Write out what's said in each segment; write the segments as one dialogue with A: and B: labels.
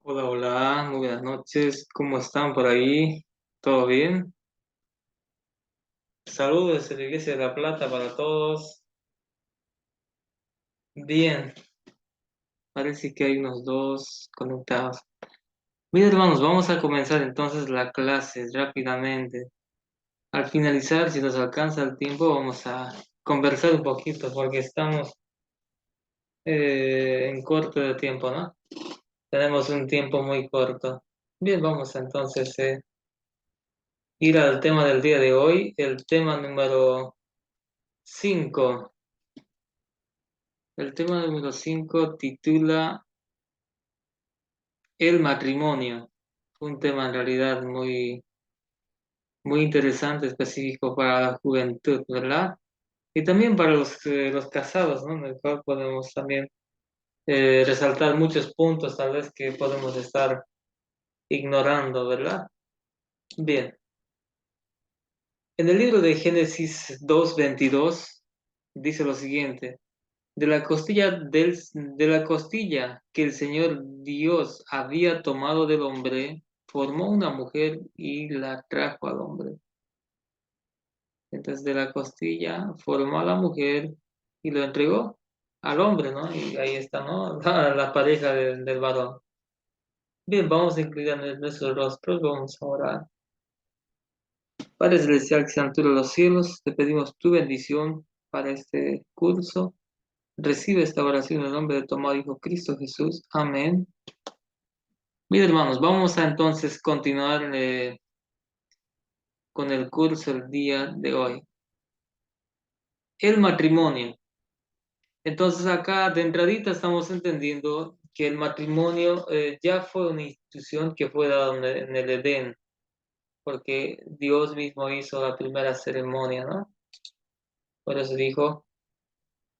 A: Hola, hola, muy buenas noches. ¿Cómo están por ahí? ¿Todo bien? Saludos desde la Iglesia de La Plata para todos. Bien, parece que hay unos dos conectados. Bien, hermanos, vamos a comenzar entonces la clase rápidamente. Al finalizar, si nos alcanza el tiempo, vamos a conversar un poquito porque estamos en corto de tiempo, ¿no? Tenemos un tiempo muy corto. Bien, vamos entonces ir al tema del día de hoy, el tema número 5. El tema número 5 titula El matrimonio. Un tema en realidad muy interesante, específico para la juventud, ¿verdad? Y también para los casados, ¿no? En el cual podemos también resaltar muchos puntos, tal vez que podemos estar ignorando, ¿verdad? Bien, en el libro de Génesis 2:22 dice lo siguiente. De la costilla que el Señor Dios había tomado del hombre, formó una mujer y la trajo al hombre. Entonces de la costilla formó a la mujer y lo entregó al hombre, ¿no? Y ahí está, ¿no? La pareja del varón. Bien, vamos a inclinar nuestros rostros, vamos a orar. Padre Celestial que se de los cielos, te pedimos tu bendición para este curso. Recibe esta oración en el nombre de tu amado Hijo Cristo Jesús. Amén. Bien, hermanos, vamos a entonces continuar con el curso el día de hoy. El matrimonio. Entonces acá de entradita estamos entendiendo que el matrimonio ya fue una institución que fue dada en el Edén, porque Dios mismo hizo la primera ceremonia, ¿no? Por eso dijo,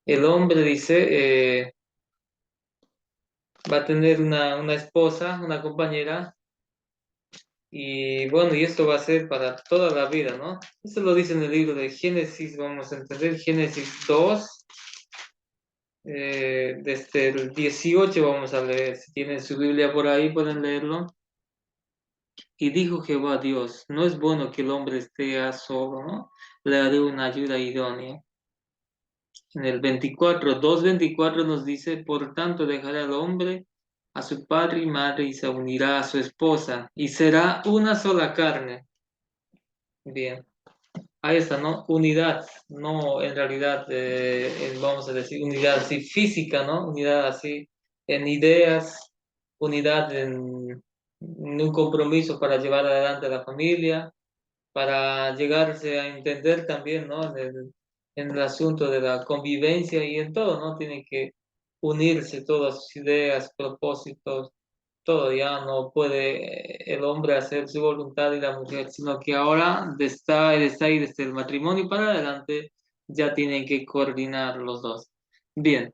A: el hombre dice, va a tener una esposa, una compañera. Y bueno, y esto va a ser para toda la vida, ¿no? Eso lo dice en el libro de Génesis, vamos a entender, Génesis 2, desde el 18 vamos a leer, si tienen su Biblia por ahí pueden leerlo. Y dijo Jehová Dios, no es bueno que el hombre esté a solo, ¿no? Le haré una ayuda idónea. En el 2:24 nos dice, por tanto dejará al hombre a su padre y madre y se unirá a su esposa y será una sola carne. Bien. Ahí está, ¿no? Unidad, no en realidad, vamos a decir, unidad así física, ¿no? Unidad así en ideas, unidad en un compromiso para llevar adelante a la familia, para llegarse a entender también, ¿no? En el asunto de la convivencia y en todo, ¿no? Tienen que unirse todas sus ideas, propósitos, todo, ya no puede el hombre hacer su voluntad y la mujer, sino que ahora está ahí desde el matrimonio para adelante, ya tienen que coordinar los dos. Bien,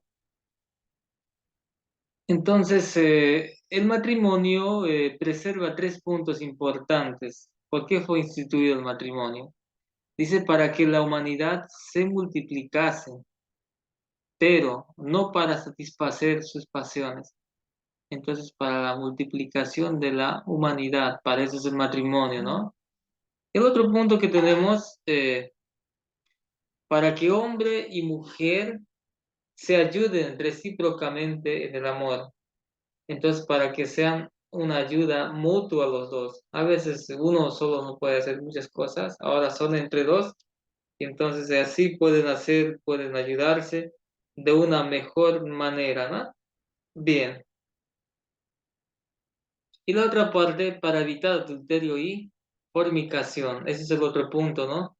A: entonces el matrimonio preserva tres puntos importantes. ¿Por qué fue instituido el matrimonio? Dice, para que la humanidad se multiplicase, pero no para satisfacer sus pasiones. Entonces, para la multiplicación de la humanidad, para eso es el matrimonio, ¿no? El otro punto que tenemos, para que hombre y mujer se ayuden recíprocamente en el amor. Entonces, para que sean una ayuda mutua a los dos. A veces uno solo no puede hacer muchas cosas, ahora son entre dos, y entonces así pueden ayudarse de una mejor manera, ¿no? Bien. Y la otra parte, para evitar adulterio y fornicación. Ese es el otro punto, ¿no?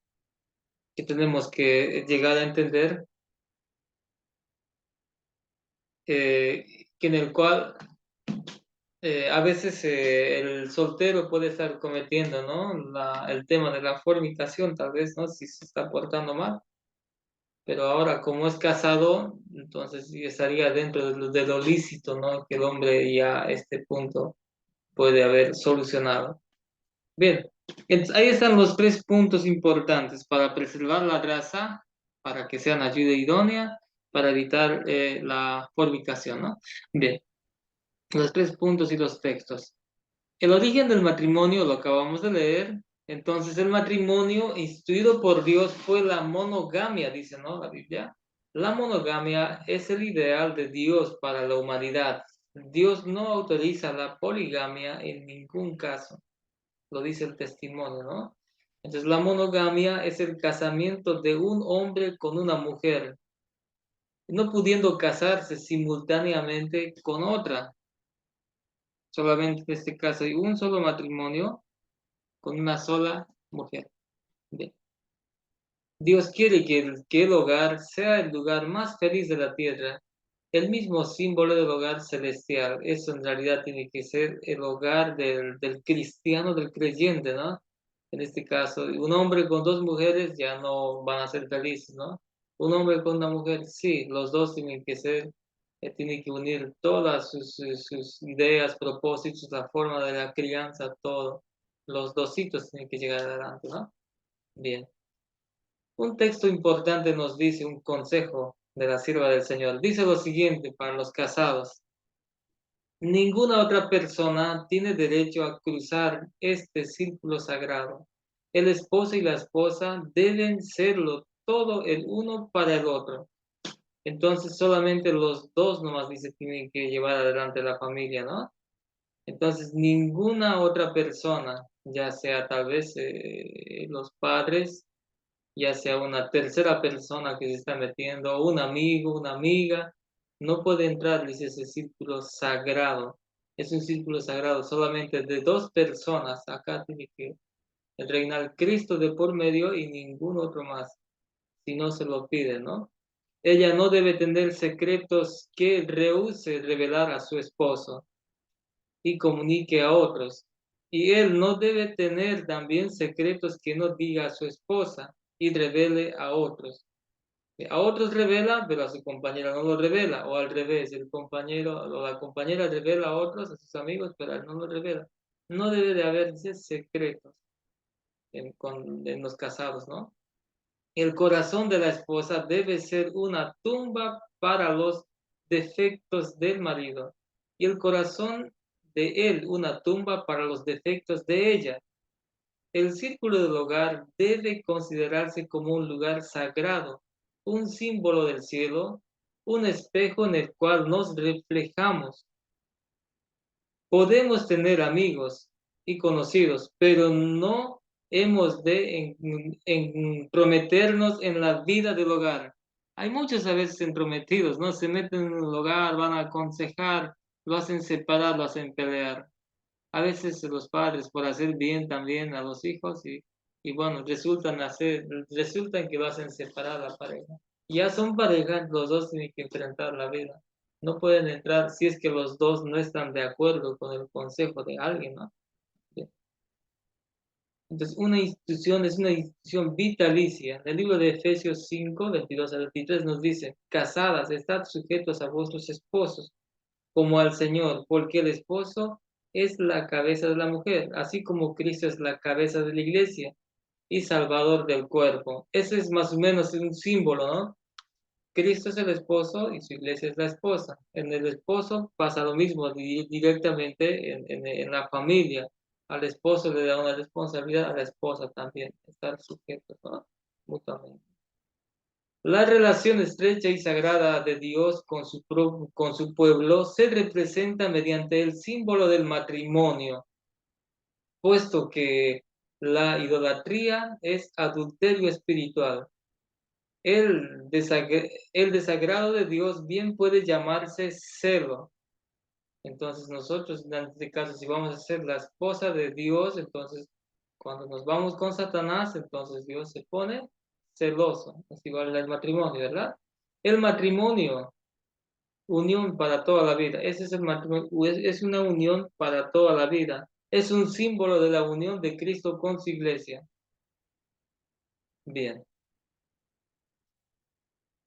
A: Que tenemos que llegar a entender, que en el cual a veces el soltero puede estar cometiendo, ¿no? El tema de la fornicación, tal vez, ¿no? Si se está portando mal. Pero ahora, como es casado, entonces sí estaría dentro de lo lícito, ¿no? Que el hombre ya a este punto puede haber solucionado. Bien, entonces, ahí están los tres puntos importantes para preservar la raza, para que sean ayuda idónea, para evitar la fornicación, ¿no? Bien, los 3 puntos y los textos. El origen del matrimonio lo acabamos de leer. Entonces, el matrimonio instituido por Dios fue la monogamia, dice, ¿no? La Biblia. La monogamia es el ideal de Dios para la humanidad. Dios no autoriza la poligamia en ningún caso, lo dice el testimonio, ¿no? Entonces, la monogamia es el casamiento de un hombre con una mujer, no pudiendo casarse simultáneamente con otra. Solamente en este caso hay un solo matrimonio con una sola mujer. Bien. Dios quiere que el hogar sea el lugar más feliz de la tierra, el mismo símbolo del hogar celestial. Eso en realidad tiene que ser el hogar del cristiano, del creyente, ¿no? En este caso, un hombre con 2 mujeres ya no van a ser felices, ¿no? Un hombre con una mujer, sí, los dos tienen que ser, tienen que unir todas sus ideas, propósitos, la forma de la crianza, todo. Los dositos tienen que llegar adelante, ¿no? Bien. Un texto importante nos dice un consejo de la sierva del Señor. Dice lo siguiente para los casados. Ninguna otra persona tiene derecho a cruzar este círculo sagrado. El esposo y la esposa deben serlo todo el uno para el otro. Entonces solamente los dos nomás dice tienen que llevar adelante la familia, ¿no? Entonces ninguna otra persona, ya sea tal vez los padres, ya sea una tercera persona que se está metiendo, un amigo, una amiga, no puede entrar, dice, ese círculo sagrado. Es un círculo sagrado solamente de 2 personas. Acá tiene que reinar Cristo de por medio y ningún otro más, si no se lo pide, ¿no? Ella no debe tener secretos que rehúse revelar a su esposo y comunique a otros. Y él no debe tener también secretos que no diga a su esposa y revele a otros. A otros revela, pero a su compañera no lo revela, o al revés, el compañero o la compañera revela a otros, a sus amigos, pero él no lo revela. No debe de haber secretos en los casados, ¿no? El corazón de la esposa debe ser una tumba para los defectos del marido y el corazón de él una tumba para los defectos de ella. El círculo del hogar debe considerarse como un lugar sagrado, un símbolo del cielo, un espejo en el cual nos reflejamos. Podemos tener amigos y conocidos, pero no hemos de prometernos en la vida del hogar. Hay muchos a veces entrometidos, ¿no? Se meten en el hogar, van a aconsejar, lo hacen separar, lo hacen pelear. A veces los padres por hacer bien también a los hijos y bueno, resultan que lo hacen separar a la pareja. Ya son pareja, los dos tienen que enfrentar la vida. No pueden entrar si es que los dos no están de acuerdo con el consejo de alguien, ¿no? Entonces, una institución es una institución vitalicia. En el libro de Efesios 5, 22 al 23 nos dice, casadas, estad sujetos a vuestros esposos, como al Señor, porque el esposo es la cabeza de la mujer, así como Cristo es la cabeza de la iglesia y salvador del cuerpo. Ese es más o menos un símbolo, ¿no? Cristo es el esposo y su iglesia es la esposa. En el esposo pasa lo mismo directamente en la familia. Al esposo le da una responsabilidad, a la esposa también, estar sujetos, ¿no? Mutuamente. La relación estrecha y sagrada de Dios con su pueblo se representa mediante el símbolo del matrimonio, puesto que la idolatría es adulterio espiritual. El desagrado de Dios bien puede llamarse celo. Entonces nosotros, en este caso, si vamos a ser la esposa de Dios, entonces cuando nos vamos con Satanás, entonces Dios se pone celoso. Es igual el matrimonio, ¿verdad? El matrimonio, unión para toda la vida. Ese es el matrimonio, es una unión para toda la vida. Es un símbolo de la unión de Cristo con su iglesia. Bien.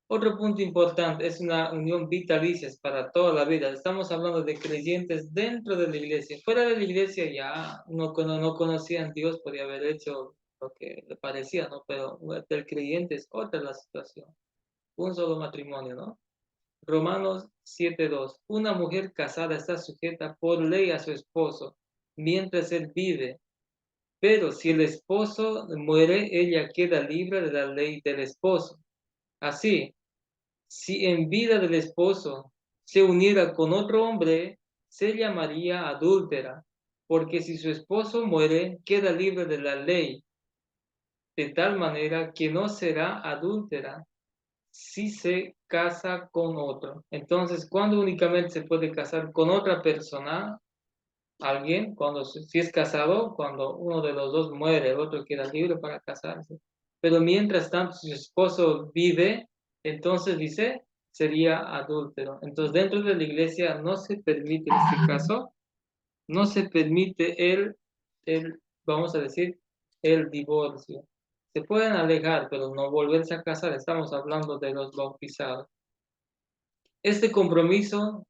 A: Otro punto importante es una unión vitalicia para toda la vida. Estamos hablando de creyentes dentro de la iglesia. Fuera de la iglesia ya no conocían a Dios, podía haber hecho lo que le parecía, ¿no? Pero del creyente es otra la situación. Un solo matrimonio, ¿no? Romanos 7:2. Una mujer casada está sujeta por ley a su esposo mientras él vive, pero si el esposo muere, ella queda libre de la ley del esposo. Así, si en vida del esposo se uniera con otro hombre, se llamaría adúltera, porque si su esposo muere, queda libre de la ley, de tal manera que no será adúltera si se casa con otro. Entonces, ¿cuándo únicamente se puede casar con otra persona? Alguien, cuando si es casado, cuando uno de los dos muere, el otro queda libre para casarse. Pero mientras tanto, si su esposo vive, entonces dice, sería adúltero. Entonces, dentro de la iglesia no se permite en este caso, no se permite vamos a decir, el divorcio. Se pueden alejar, pero no volverse a casar. Estamos hablando de los bautizados. Este compromiso,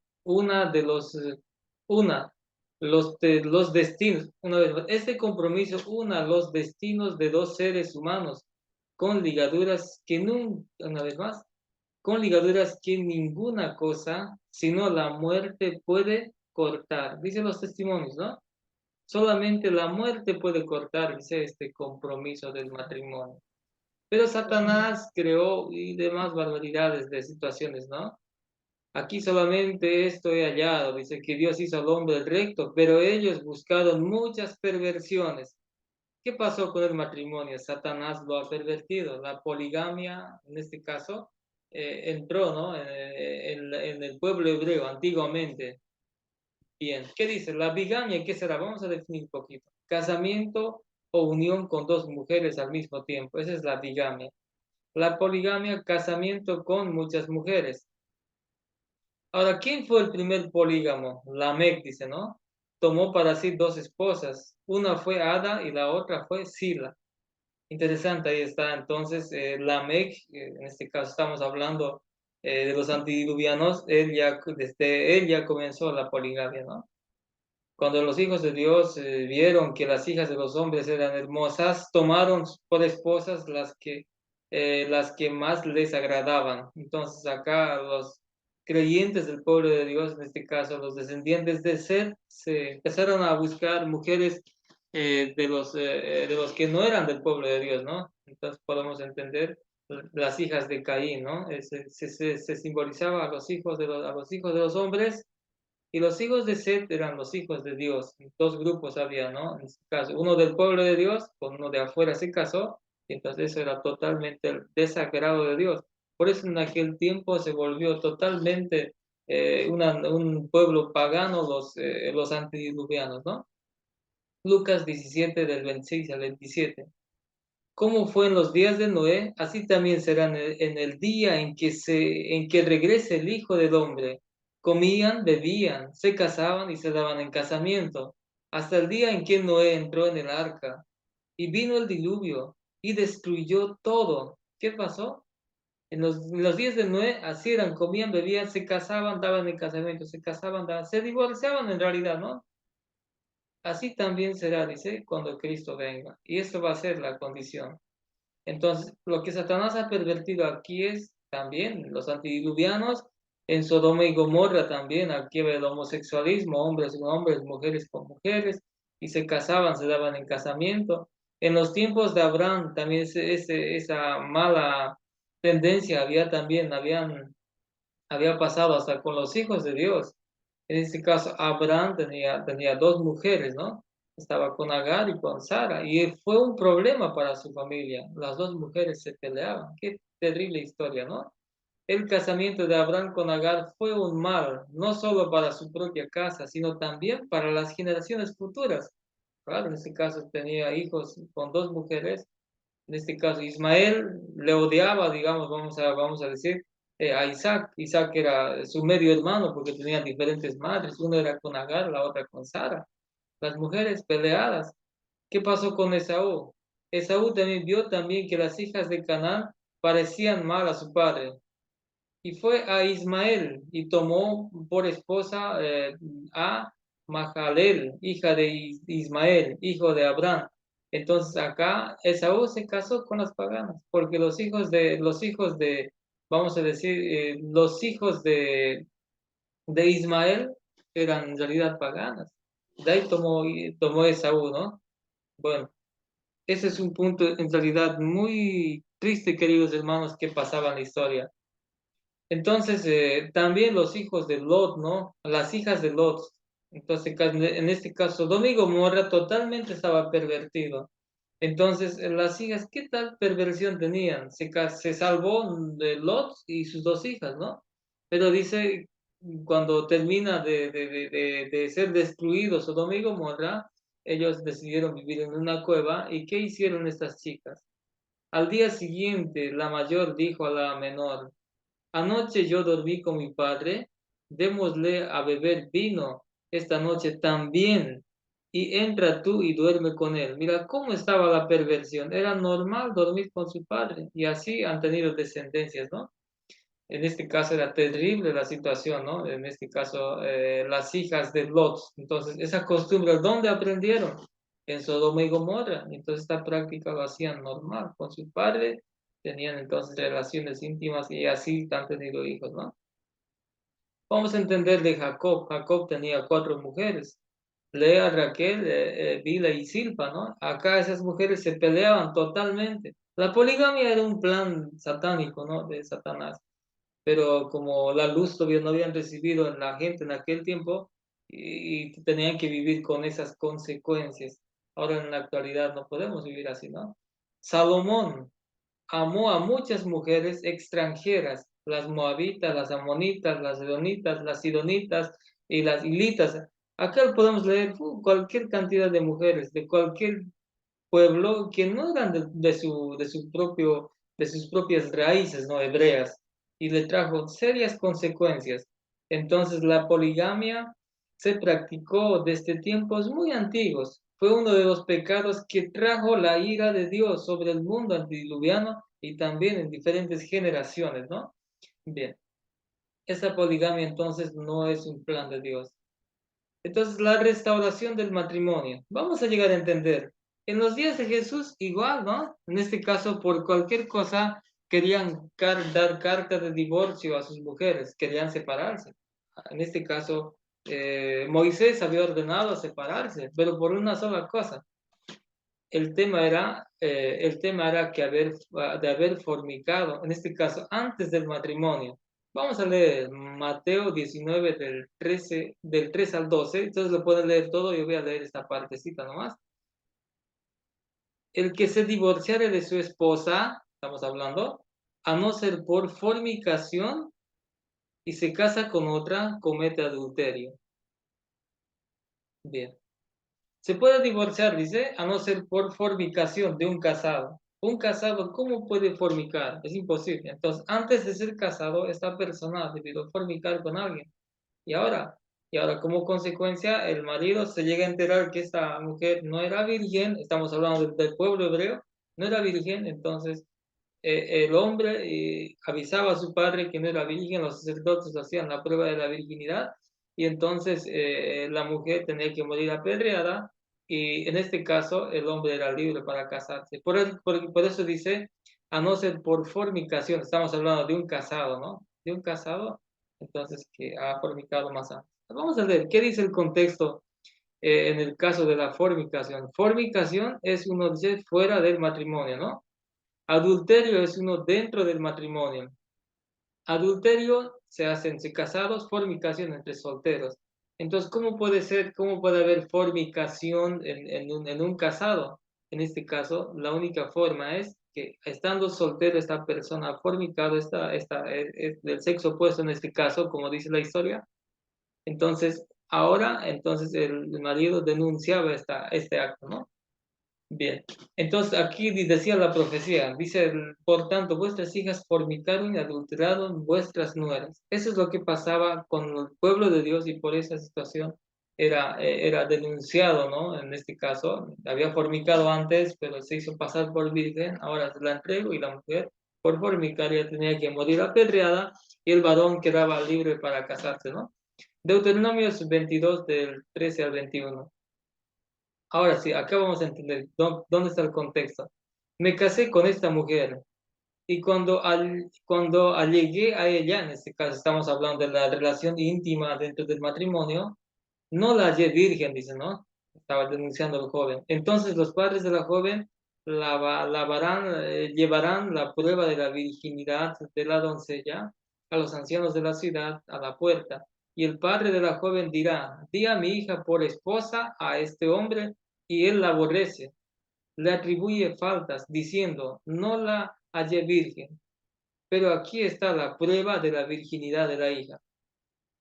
A: los destinos, una vez más, este compromiso una los destinos de dos seres humanos con ligaduras que nunca, una vez más, con ligaduras que ninguna cosa, sino la muerte puede cortar. Dicen los testimonios, ¿no? Solamente la muerte puede cortar, dice este compromiso del matrimonio. Pero Satanás creó y demás barbaridades de situaciones, ¿no? Aquí solamente esto he hallado, dice que Dios hizo al hombre recto, pero ellos buscaron muchas perversiones. ¿Qué pasó con el matrimonio? Satanás lo ha pervertido. La poligamia, en este caso, entró, ¿no? En el pueblo hebreo antiguamente. Bien, ¿qué dice? La bigamia, ¿qué será? Vamos a definir un poquito. Casamiento o unión con dos mujeres al mismo tiempo. Esa es la bigamia. La poligamia, casamiento con muchas mujeres. Ahora, ¿quién fue el primer polígamo? Lamec dice, ¿no? Tomó para sí dos esposas. Una fue Ada y la otra fue Sila. Interesante, ahí está. Entonces, Lamec, en este caso estamos hablando de los antediluvianos, desde él ya comenzó la poligamia, ¿no? Cuando los hijos de Dios vieron que las hijas de los hombres eran hermosas, tomaron por esposas las que más les agradaban. Entonces acá los creyentes del pueblo de Dios, en este caso los descendientes de Seth, se empezaron a buscar mujeres de los que no eran del pueblo de Dios, ¿no? Entonces podemos entender las hijas de Caín, ¿no? Se simbolizaba a los hijos a los hijos de los hombres y los hijos de Set eran los hijos de Dios. Dos grupos había, ¿no? En este caso, uno del pueblo de Dios, con uno de afuera se casó, y entonces eso era totalmente el desagrado de Dios. Por eso en aquel tiempo se volvió totalmente un pueblo pagano los antediluvianos, ¿no? Lucas 17 del 26 al 27. Como fue en los días de Noé, así también será en el día en que regrese el Hijo del Hombre. Comían, bebían, se casaban y se daban en casamiento, hasta el día en que Noé entró en el arca. Y vino el diluvio y destruyó todo. ¿Qué pasó? En los días de Noé, así eran, comían, bebían, se casaban, daban en casamiento, se casaban, se divorciaban en realidad, ¿no? Así también será, dice, cuando Cristo venga. Y esto va a ser la condición. Entonces, lo que Satanás ha pervertido aquí es también los antediluvianos, en Sodoma y Gomorra también, aquí el homosexualismo, hombres con hombres, mujeres con mujeres, y se casaban, se daban en casamiento. En los tiempos de Abraham también esa mala tendencia había pasado hasta con los hijos de Dios. En este caso, Abraham tenía dos mujeres, ¿no? Estaba con Agar y con Sara, y fue un problema para su familia. Las dos mujeres se peleaban. Qué terrible historia, ¿no? El casamiento de Abraham con Agar fue un mal, no solo para su propia casa, sino también para las generaciones futuras. Claro, en este caso tenía hijos con dos mujeres. En este caso, Ismael le odiaba, digamos, vamos a decir, a Isaac. Isaac era su medio hermano porque tenían diferentes madres. Una era con Agar, la otra con Sara. Las mujeres peleadas. ¿Qué pasó con Esaú? Esaú también vio también que las hijas de Canaán parecían mal a su padre. Y fue a Ismael y tomó por esposa a Mahalel, hija de Ismael, hijo de Abraham. Entonces acá Esaú se casó con las paganas, porque vamos a decir, los hijos de Ismael eran en realidad paganas. De ahí tomó Esaú, ¿no? Bueno, ese es un punto en realidad muy triste, queridos hermanos, que pasaba en la historia. Entonces, también los hijos de Lot, ¿no? Las hijas de Lot. Entonces, en este caso, Domingo Gomorra totalmente estaba pervertido. Entonces, las hijas, ¿qué tal perversión tenían? Se salvó de Lot y sus dos hijas, ¿no? Pero dice, cuando termina de ser destruido Sodoma y Gomorra, ellos decidieron vivir en una cueva. ¿Y qué hicieron estas chicas? Al día siguiente, la mayor dijo a la menor: anoche yo dormí con mi padre, démosle a beber vino esta noche también, y entra tú y duerme con él. Mira cómo estaba la perversión. Era normal dormir con su padre, y así han tenido descendencias, ¿no? En este caso era terrible la situación, ¿no? En este caso, las hijas de Lot. Entonces, esa costumbre, ¿dónde aprendieron? En Sodoma y Gomorra. Entonces, esta práctica lo hacían normal con su padre, tenían entonces relaciones íntimas y así han tenido hijos, ¿no? Vamos a entender de Jacob. Jacob tenía 4 mujeres: Lea, Raquel, Bila y Silpa, ¿no? Acá esas mujeres se peleaban totalmente. La poligamia era un plan satánico, ¿no? De Satanás, pero como la luz todavía no habían recibido en la gente en aquel tiempo, y tenían que vivir con esas consecuencias. Ahora en la actualidad no podemos vivir así, ¿no? Salomón amó a muchas mujeres extranjeras: las moabitas, las amonitas, las edonitas, las sidonitas y las hilitas. Acá podemos leer cualquier cantidad de mujeres de cualquier pueblo que no eran de sus propias raíces, ¿no? Hebreas, y le trajo serias consecuencias. Entonces, la poligamia se practicó desde tiempos muy antiguos. Fue uno de los pecados que trajo la ira de Dios sobre el mundo antediluviano y también en diferentes generaciones, ¿no? Bien, esa poligamia entonces no es un plan de Dios. Entonces, la restauración del matrimonio. Vamos a llegar a entender. En los días de Jesús, igual, ¿no? En este caso, por cualquier cosa, querían dar carta de divorcio a sus mujeres, querían separarse. En este caso, Moisés había ordenado separarse, pero por una sola cosa. El tema era de haber fornicado, en este caso, antes del matrimonio. Vamos a leer Mateo 19 del 3 al 12. Entonces lo pueden leer todo, yo voy a leer esta partecita nomás. El que se divorciare de su esposa, estamos hablando, a no ser por fornicación, y se casa con otra, comete adulterio. Bien. Se puede divorciar, dice, a no ser por fornicación de un casado. Un casado, ¿cómo puede fornicar? Es imposible. Entonces, antes de ser casado, esta persona ha debido fornicar con alguien. Y ahora, como consecuencia, el marido se llega a enterar que esta mujer no era virgen. Estamos hablando del pueblo hebreo, no era virgen. Entonces, el hombre avisaba a su padre que no era virgen, los sacerdotes hacían la prueba de la virginidad, y entonces la mujer tenía que morir apedreada, y en este caso el hombre era libre para casarse. Por eso dice, a no ser por fornicación. Estamos hablando de un casado, ¿no? De un casado, entonces, que ha fornicado más antes. Vamos a ver, ¿qué dice el contexto en el caso de la fornicación? Fornicación es uno, dice, fuera del matrimonio, ¿no? Adulterio es uno dentro del matrimonio. Adulterio se hace entre casados, fornicación entre solteros. Entonces, cómo puede haber fornicación en un casado? En este caso, la única forma es que, estando soltero, esta persona ha fornicado, es del sexo opuesto en este caso, como dice la historia. Entonces, entonces el marido denunciaba este acto, ¿no? Bien, entonces aquí decía la profecía, dice, por tanto, vuestras hijas fornicaron y adulteraron vuestras nueras. Eso es lo que pasaba con el pueblo de Dios, y por esa situación era denunciado, ¿no? En este caso, había fornicado antes, pero se hizo pasar por virgen, ahora se la entregó, y la mujer, por fornicar, ya tenía que morir apedreada, y el varón quedaba libre para casarse, ¿no? Deuteronomio 22 del 13 al 21. Ahora sí, acá vamos a entender dónde está el contexto. Me casé con esta mujer, Y cuando allegué a ella, en este caso estamos hablando de la relación íntima dentro del matrimonio, no la hallé virgen, dice, ¿no? Estaba denunciando al joven. Entonces los padres de la joven llevarán la prueba de la virginidad de la doncella a los ancianos de la ciudad a la puerta. Y el padre de la joven dirá, di a mi hija por esposa a este hombre, y él la aborrece, le atribuye faltas, diciendo, no la hallé virgen. Pero aquí está la prueba de la virginidad de la hija.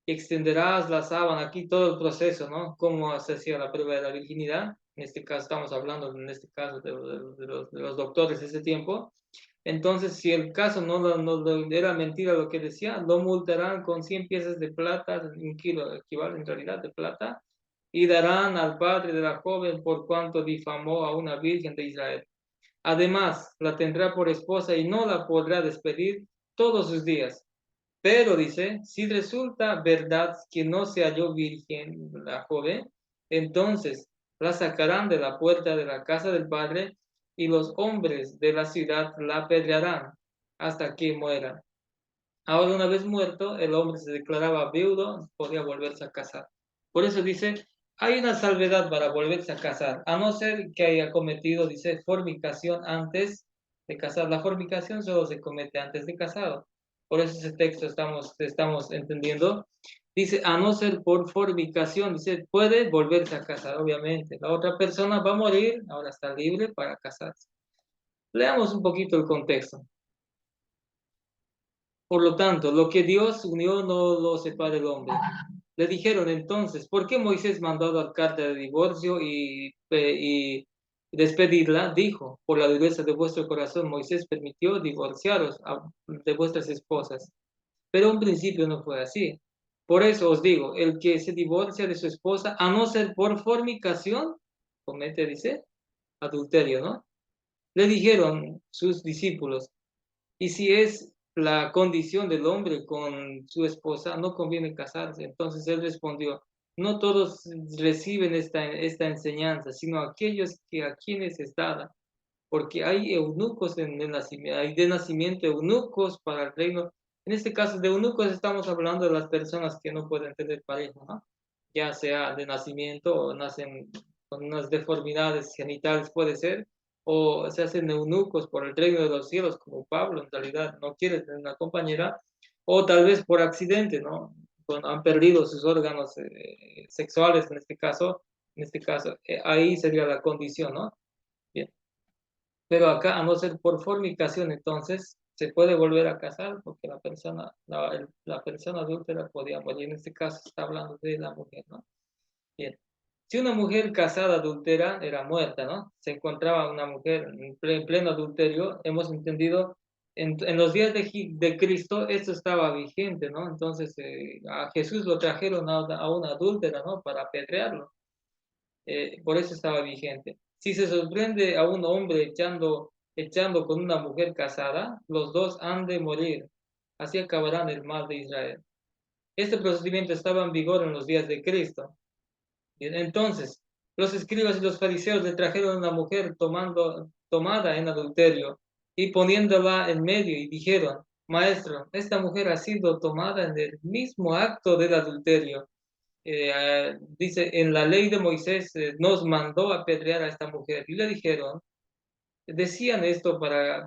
A: Extenderás la sábana, aquí todo el proceso, ¿no? Cómo se hacía la prueba de la virginidad. En este caso, estamos hablando, en este caso, de los doctores de ese tiempo. Entonces, si el caso no era mentira lo que decía, lo multarán con 100 piezas de plata, un kilo equivale en realidad de plata, y darán al padre de la joven por cuanto difamó a una virgen de Israel. Además, la tendrá por esposa y no la podrá despedir todos sus días. Pero dice, si resulta verdad que no se halló virgen la joven, entonces la sacarán de la puerta de la casa del padre y los hombres de la ciudad la apedrearán hasta que muera. Ahora, una vez muerto, el hombre se declaraba viudo, podía volverse a casar. Por eso dice, hay una salvedad para volverse a casar, a no ser que haya cometido, dice, fornicación antes de casar. La fornicación solo se comete antes de casado. Por eso ese texto estamos entendiendo. Dice, a no ser por fornicación, dice, puede volverse a casar, obviamente. La otra persona va a morir, ahora está libre para casarse. Leamos un poquito el contexto. Por lo tanto, lo que Dios unió no lo separa el hombre. Le dijeron entonces, ¿por qué Moisés mandó dar carta de divorcio y despedirla? Dijo, por la dureza de vuestro corazón, Moisés permitió divorciaros de vuestras esposas. Pero en principio no fue así. Por eso os digo, el que se divorcia de su esposa, a no ser por fornicación, comete, dice, adulterio, ¿no? Le dijeron sus discípulos, y si es la condición del hombre con su esposa, no conviene casarse. Entonces él respondió, no todos reciben esta enseñanza, sino aquellos que a quienes es dada, porque hay eunucos en el nacimiento, hay de nacimiento eunucos para el reino. En este caso de eunucos estamos hablando de las personas que no pueden tener pareja, ¿no? Ya sea de nacimiento o nacen con unas deformidades genitales, puede ser, o se hacen eunucos por el reino de los cielos, como Pablo en realidad no quiere tener una compañera, o tal vez por accidente, ¿no? Han perdido sus órganos sexuales en este caso, ahí sería la condición, ¿no? Bien. Pero acá, a no ser por fornicación, entonces se puede volver a casar porque la persona adúltera podía morir. En este caso está hablando de la mujer, ¿no? Bien. Si una mujer casada adúltera era muerta, ¿no? Se encontraba una mujer en pleno adulterio, hemos entendido, en los días de Cristo esto estaba vigente, ¿no? Entonces a Jesús lo trajeron a una adúltera, ¿no? Para apedrearlo. Por eso estaba vigente. Si se sorprende a un hombre echando con una mujer casada, los dos han de morir. Así acabarán el mal de Israel. Este procedimiento estaba en vigor en los días de Cristo. Entonces, los escribas y los fariseos le trajeron a una mujer tomada en adulterio y poniéndola en medio y dijeron, Maestro, esta mujer ha sido tomada en el mismo acto del adulterio. Dice, en la ley de Moisés nos mandó apedrear a esta mujer. Y le dijeron, decían esto para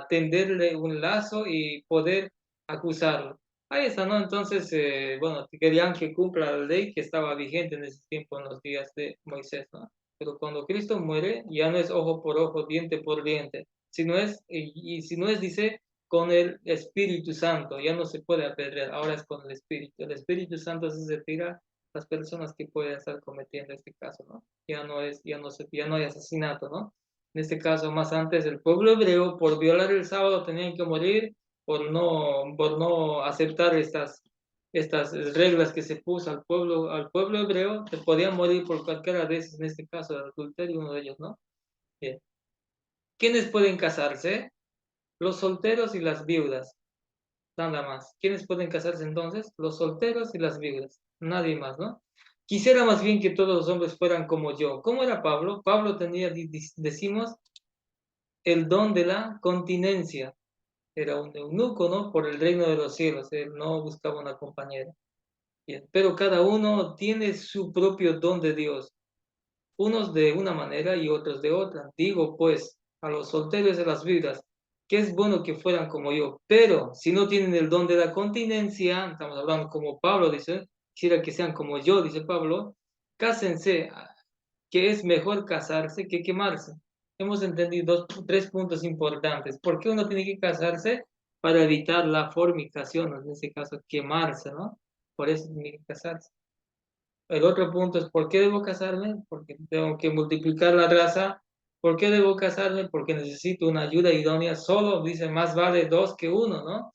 A: tenderle un lazo y poder acusarlo. Ahí está, ¿no? Entonces, bueno, querían que cumpla la ley que estaba vigente en ese tiempo, en los días de Moisés, ¿no? Pero cuando Cristo muere, ya no es ojo por ojo, diente por diente, sino y si no es, dice, con el Espíritu Santo, ya no se puede apedrear, ahora es con el Espíritu. El Espíritu Santo se retira a las personas que pueden estar cometiendo este caso, ¿no? Ya no hay asesinato, ¿no? En este caso, más antes, el pueblo hebreo, por violar el sábado, tenían que morir por no aceptar estas reglas que se puso al pueblo hebreo, se podían morir por cualquiera de esos, en este caso, el adulterio, uno de ellos, ¿no? Bien. ¿Quiénes pueden casarse? Los solteros y las viudas, nada más. ¿Quiénes pueden casarse entonces? Los solteros y las viudas, nadie más, ¿no? Quisiera más bien que todos los hombres fueran como yo. ¿Cómo era Pablo? Pablo tenía, decimos, el don de la continencia. Era un eunuco, ¿no? Por el reino de los cielos, él no buscaba una compañera. Bien, pero cada uno tiene su propio don de Dios, unos de una manera y otros de otra. Digo, pues, a los solteros de las viudas, que es bueno que fueran como yo, pero si no tienen el don de la continencia, estamos hablando como Pablo dice, quisiera que sean como yo, dice Pablo, cásense, que es mejor casarse que quemarse. Hemos entendido tres puntos importantes. ¿Por qué uno tiene que casarse? Para evitar la fornicación, en este caso quemarse, ¿no? Por eso tiene que casarse. El otro punto es, ¿por qué debo casarme? Porque tengo que multiplicar la raza. ¿Por qué debo casarme? Porque necesito una ayuda idónea. Solo, dice, más vale dos que uno, ¿no?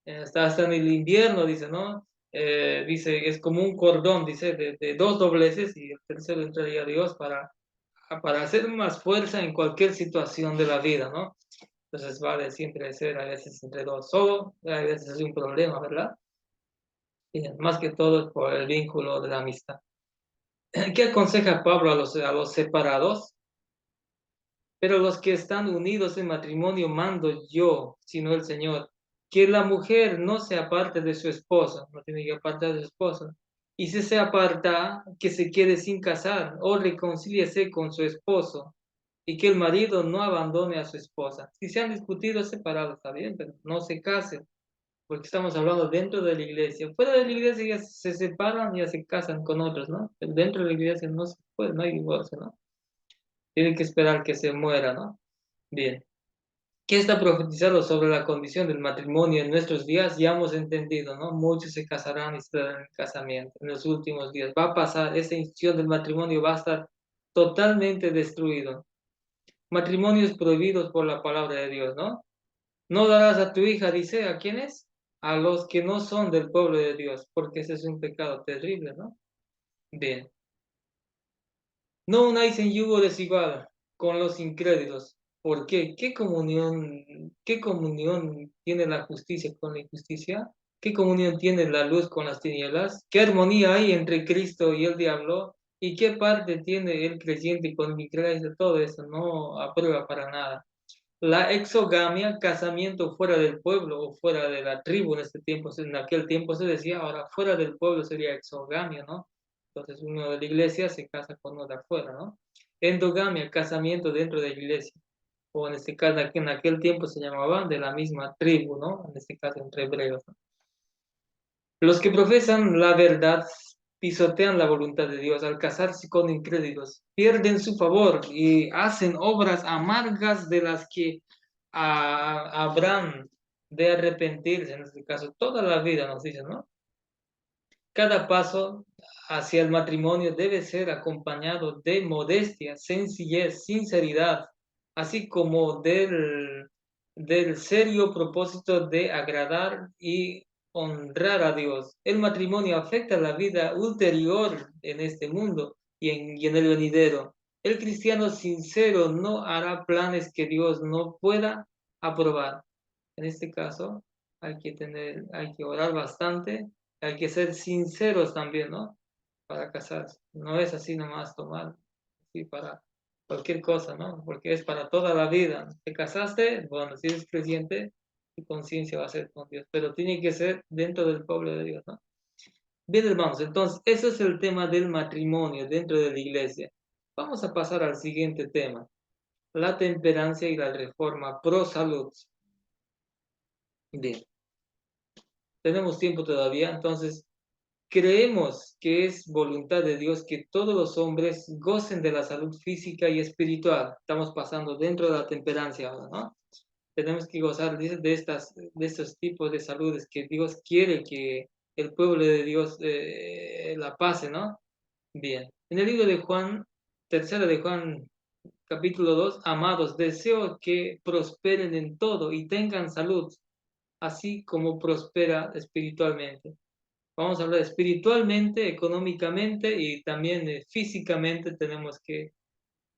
A: Está hasta en el invierno, dice, ¿no? Dice, es como un cordón, dice, de dos dobleces y el tercero entraría Dios para hacer más fuerza en cualquier situación de la vida, ¿no? Entonces vale siempre ser a veces entre dos solo, a veces es un problema, ¿verdad? Y más que todo por el vínculo de la amistad. ¿Qué aconseja Pablo a los separados? Pero los que están unidos en matrimonio mando yo, sino el Señor, que la mujer no se aparte de su esposa, no tiene que apartar de su esposa, y si se aparta, que se quede sin casar o reconcíliese con su esposo, y que el marido no abandone a su esposa. Si se han discutido separados, está bien, pero no se casen, porque estamos hablando dentro de la iglesia. Fuera de la iglesia ya se separan, ya se casan con otros, ¿no? Pero dentro de la iglesia no se puede, no hay divorcio, ¿no? Tienen que esperar que se muera, ¿no? Bien. ¿Qué está profetizado sobre la condición del matrimonio en nuestros días? Ya hemos entendido, ¿no? Muchos se casarán y estarán en el casamiento en los últimos días. Va a pasar, esa institución del matrimonio va a estar totalmente destruido. Matrimonios prohibidos por la palabra de Dios, ¿no? No darás a tu hija, dice, ¿a quiénes? A los que no son del pueblo de Dios, porque ese es un pecado terrible, ¿no? Bien. No unáis en yugo desigual con los incrédulos. ¿Por qué? Qué comunión tiene la justicia con la injusticia? ¿Qué comunión tiene la luz con las tinieblas? ¿Qué armonía hay entre Cristo y el diablo? ¿Y qué parte tiene el creyente con el incrédulo? Todo eso no aprueba para nada. La exogamia, casamiento fuera del pueblo o fuera de la tribu en este tiempo, en aquel tiempo se decía, ahora fuera del pueblo sería exogamia, ¿no? Entonces uno de la iglesia se casa con uno de afuera, ¿no? Endogamia, casamiento dentro de la iglesia, o en este caso, en aquel tiempo se llamaban de la misma tribu, ¿no? En este caso entre hebreos, ¿no? Los que profesan la verdad pisotean la voluntad de Dios al casarse con incrédulos, pierden su favor y hacen obras amargas de las que habrán de arrepentirse, en este caso, toda la vida, nos dicen, ¿no? Cada paso hacia el matrimonio debe ser acompañado de modestia, sencillez, sinceridad, así como del serio propósito de agradar y honrar a Dios. El matrimonio afecta la vida ulterior en este mundo y en el venidero. El cristiano sincero no hará planes que Dios no pueda aprobar. En este caso, hay que orar bastante, hay que ser sinceros también, ¿no? Para casarse. No es así nomás tomar, sí, para cualquier cosa, ¿no? Porque es para toda la vida. ¿Te casaste? Bueno, si eres creyente, tu conciencia va a ser con Dios, pero tiene que ser dentro del pueblo de Dios, ¿no? Bien, hermanos, entonces, eso es el tema del matrimonio dentro de la iglesia. Vamos a pasar al siguiente tema, la temperancia y la reforma pro salud. Bien, tenemos tiempo todavía, entonces creemos que es voluntad de Dios que todos los hombres gocen de la salud física y espiritual. Estamos pasando dentro de la temperancia ahora, ¿no? Tenemos que gozar de estos tipos de saludes que Dios quiere que el pueblo de Dios la pase, ¿no? Bien. En el libro de Juan, tercera de Juan, capítulo 2, amados, deseo que prosperen en todo y tengan salud, así como prospera espiritualmente. Vamos a hablar espiritualmente, económicamente y también físicamente tenemos que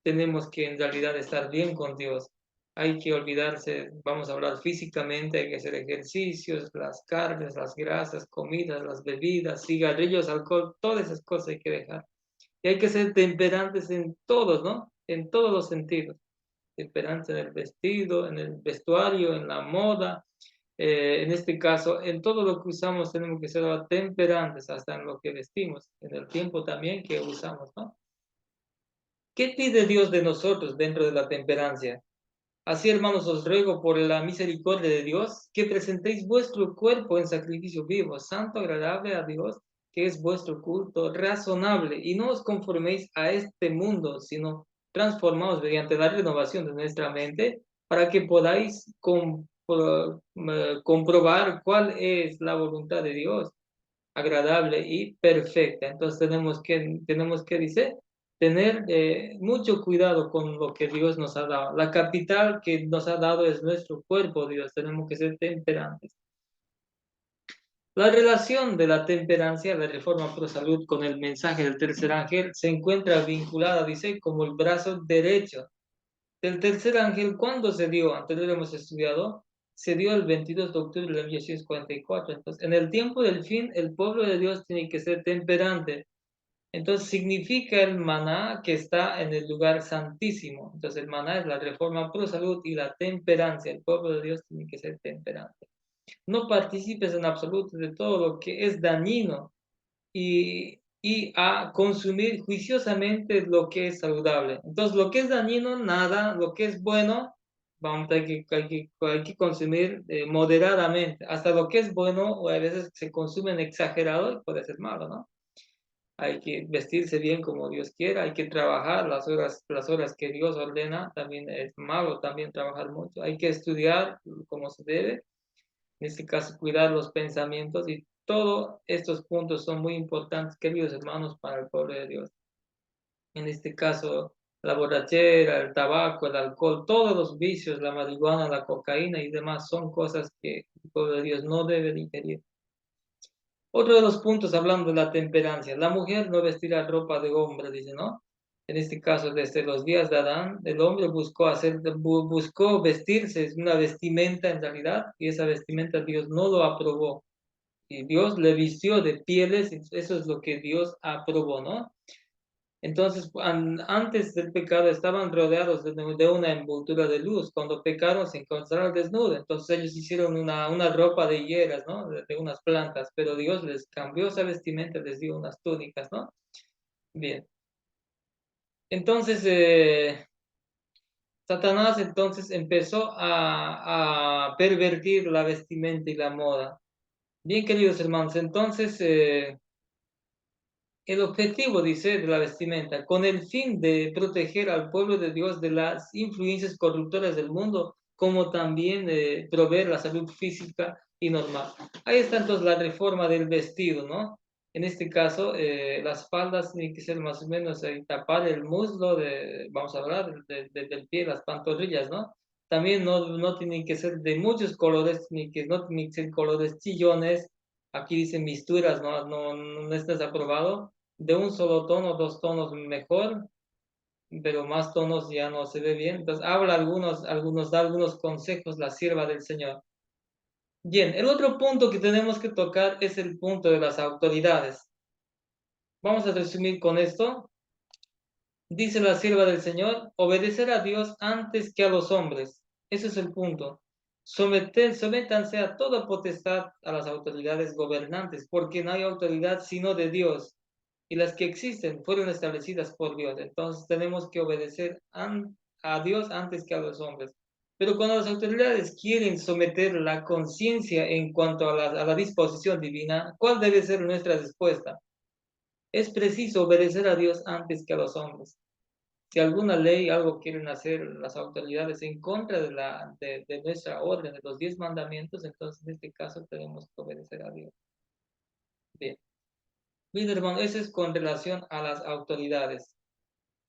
A: en realidad estar bien con Dios. Hay que olvidarse, vamos a hablar físicamente, hay que hacer ejercicios, las carnes, las grasas, comidas, las bebidas, cigarrillos, alcohol, todas esas cosas hay que dejar. Y hay que ser temperantes en todos, ¿no? En todos los sentidos. temperancia en el vestido, en el vestuario, en la moda, en este caso, en todo lo que usamos tenemos que ser temperantes, hasta en lo que vestimos, en el tiempo también que usamos, ¿no? ¿Qué pide Dios de nosotros dentro de la temperancia? Así, hermanos, os ruego por la misericordia de Dios que presentéis vuestro cuerpo en sacrificio vivo, santo, agradable a Dios, que es vuestro culto razonable, y no os conforméis a este mundo, sino transformaos mediante la renovación de nuestra mente, para que podáis comprobar cuál es la voluntad de Dios, agradable y perfecta. Entonces tenemos que dice, tener mucho cuidado con lo que Dios nos ha dado. La capital que nos ha dado es nuestro cuerpo, Dios. Tenemos que ser temperantes. La relación de la temperancia, la reforma pro salud con el mensaje del tercer ángel se encuentra vinculada, dice, como el brazo derecho del tercer ángel. ¿Cuándo se dio? Anterior hemos estudiado, se dio el 22 de octubre de 1644. Entonces, en el tiempo del fin, el pueblo de Dios tiene que ser temperante. Entonces, significa el maná que está en el lugar santísimo. Entonces, el maná es la reforma pro salud y la temperancia. El pueblo de Dios tiene que ser temperante. No participes en absoluto de todo lo que es dañino y a consumir juiciosamente lo que es saludable. Entonces, lo que es dañino, nada; lo que es bueno, hay que consumir moderadamente. Hasta lo que es bueno, o a veces se consume en exagerado y puede ser malo, ¿no? Hay que vestirse bien como Dios quiera, hay que trabajar las horas que Dios ordena. También es malo también trabajar mucho. Hay que estudiar como se debe, en este caso cuidar los pensamientos, y todos estos puntos son muy importantes, queridos hermanos, para el pueblo de Dios. En este caso, la borrachera, el tabaco, el alcohol, todos los vicios, la marihuana, la cocaína y demás, son cosas que el pueblo de Dios no debe ingerir. Otro de los puntos, hablando de la temperancia: la mujer no vestirá ropa de hombre, dice, ¿no? En este caso, desde los días de Adán, el hombre buscó vestirse una vestimenta en realidad, y esa vestimenta Dios no lo aprobó. Y Dios le vistió de pieles, y eso es lo que Dios aprobó, ¿no? Entonces, antes del pecado estaban rodeados de una envoltura de luz. Cuando pecaron se encontraron desnudos. Entonces ellos hicieron una ropa de higueras, ¿no? De unas plantas, pero Dios les cambió esa vestimenta, les dio unas túnicas, ¿no? Bien. Entonces, Satanás entonces empezó a pervertir la vestimenta y la moda. Bien, queridos hermanos, entonces el objetivo, dice, de la vestimenta, con el fin de proteger al pueblo de Dios de las influencias corruptoras del mundo, como también proveer la salud física y normal. Ahí está entonces la reforma del vestido, ¿no? En este caso, las faldas tienen que ser más o menos tapar el muslo, vamos a hablar del pie, las pantorrillas, ¿no? También no tienen que ser de muchos colores, no tienen que ser colores chillones. Aquí dicen misturas, no estás aprobado. De un solo tono, dos tonos mejor, pero más tonos ya no se ve bien. Entonces habla da algunos consejos la sierva del Señor. Bien, el otro punto que tenemos que tocar es el punto de las autoridades. Vamos a resumir con esto. Dice la sierva del Señor: obedecer a Dios antes que a los hombres. Ese es el punto. Sométanse a toda potestad a las autoridades gobernantes, porque no hay autoridad sino de Dios, y las que existen fueron establecidas por Dios. Entonces tenemos que obedecer a Dios antes que a los hombres. Pero cuando las autoridades quieren someter la conciencia en cuanto a la disposición divina, ¿cuál debe ser nuestra respuesta? Es preciso obedecer a Dios antes que a los hombres. Si alguna ley, algo quieren hacer las autoridades en contra de nuestra orden, de los 10 mandamientos, entonces en este caso tenemos que obedecer a Dios. Bien. Bien, hermano, eso es con relación a las autoridades.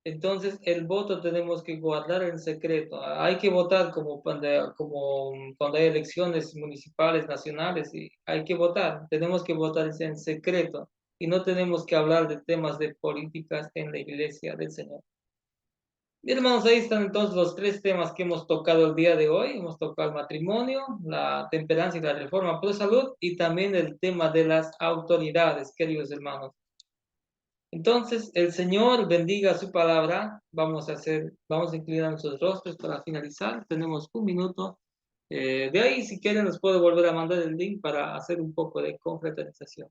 A: Entonces, el voto tenemos que guardar en secreto. Hay que votar como cuando hay elecciones municipales, nacionales, y hay que votar. Tenemos que votar en secreto, y no tenemos que hablar de temas de políticas en la iglesia del Señor. Bien, hermanos, ahí están entonces los tres temas que hemos tocado el día de hoy. Hemos tocado el matrimonio, la temperancia y la reforma pro salud, y también el tema de las autoridades, queridos hermanos. Entonces, el Señor bendiga su palabra. Vamos a inclinar nuestros rostros para finalizar. Tenemos un minuto. De ahí, si quieren, nos puedo volver a mandar el link para hacer un poco de confraternización.